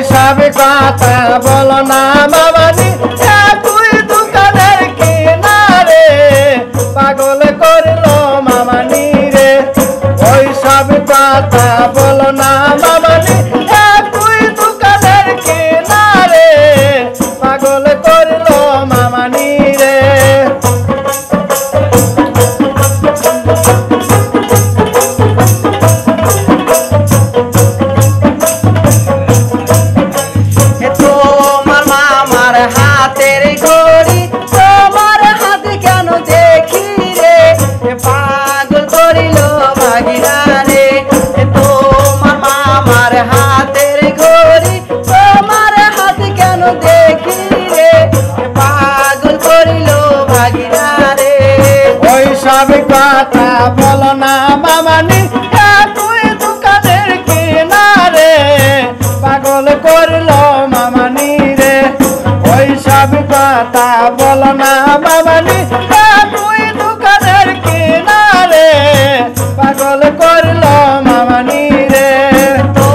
সব কথা বলো না মামানি তুই দোকানের কিনারে পাগল করলো মামানি রে ওই সব কথা বলো না মামানি তুই দোকানের কিনারে পাগল করলো মামানি রে সব কথা বলো না মামানি তুই দোকানের কিনারে পাগল করলো মামানি রে ওই সব কথা বলো না মামানি তুই দোকানের কিনারে পাগল করলো মামানি রে তো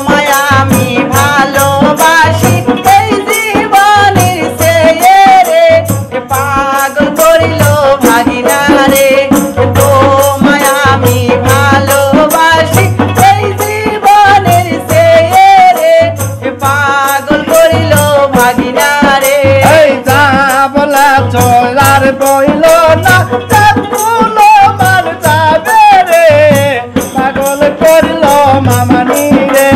মায়া আমি ভালোবাসি এই জীবনের চেয়ে রে পাগল করিল ভাগিনা রে তো মায়া আমি ভালোবাসি এই জীবনের চেয়ে রে পাগল করিল ভাগিনা রে এই যা বলা চলার বইল না ফুলো মার যাবে রে পাগল করলো মামানি রে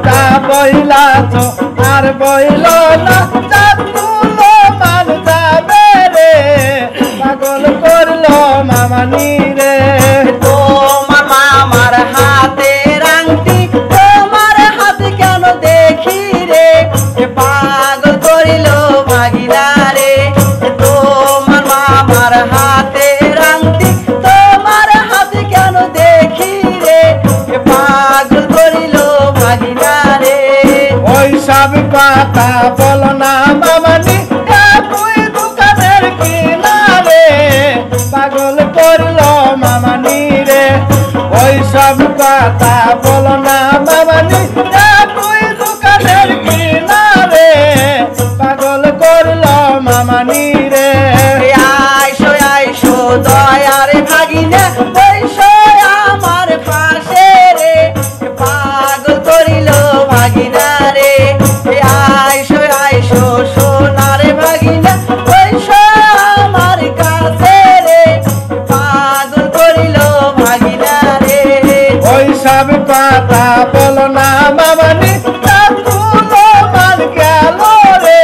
যা বইলা তো আর বইল না ফুলো মার যাবে রে পাগল করলো মামানি রে তোমার মামার হাতের আংটি তোমার হাত কেন দেখি রে পাগল করিল ভাগিনা রে তোমার মামার হাতের আংটি তোমার হাত কেন দেখি রে পাগল করিল ভাগিনা রে ওই সব কথা বলো না মামানি তুই দোকানের কিনারে পাগল করলো মামানি রে ওই সব কথা বলো না মামানি তুই দোকানের কিনারে পাগল করলো মামানি রে আইসো আইসো দয়ার ভাগিনা বৈশো আমার পাশে রে পাগল করিল ভাগিনা রে আইসো আইসো সোনার ভাগিনা বৈশো আমার কাছে রে পাগল করিল ভাগিনা রে ওই সব কথা বলো না মামানি ফুলো মান গেল রে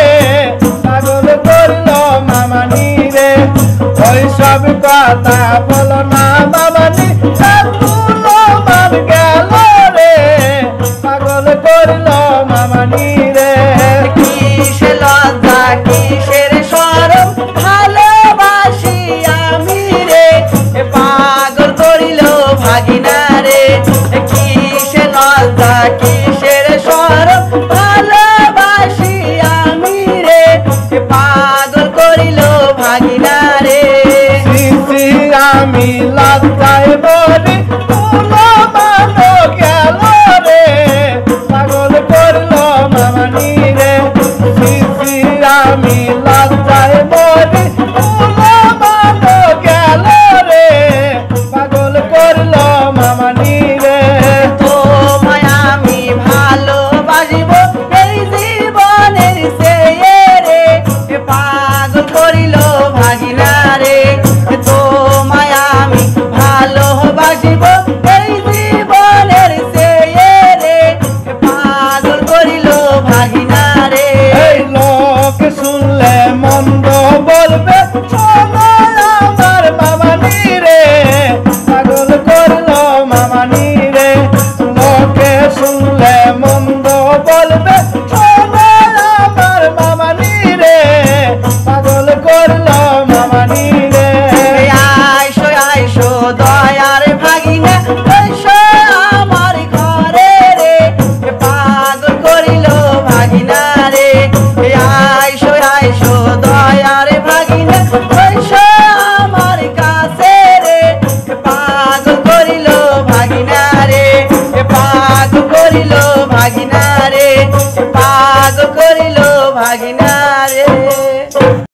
পাগল করলো মামানি রে ওই সব কথা বলো না মামানি ফুলো মান গেল রে পাগল করলো মামানি রে কিসের লজ্জা কিসের শরম ভালোবাসি আমি রে পাগল করিল ভাগিনা রে কিসের লজ্জা কিসের শরম ভালোবাসি আমি রে পাগল করিল ভাগিনা রে আমি লজ্জায় বলি ফুলো মানো গেল রে পাগল করলো মামানি রে আমি লজ্জায় বলি ফুলো মানো গেল রে পাগল করলো মামানি রে তোমায় আমি ভালোবাসিব এই জীবনের চেয়ে রে পাগল করিল ভাগিনা রে তোমায় আমি পাগল করিল ভাগিনা রে।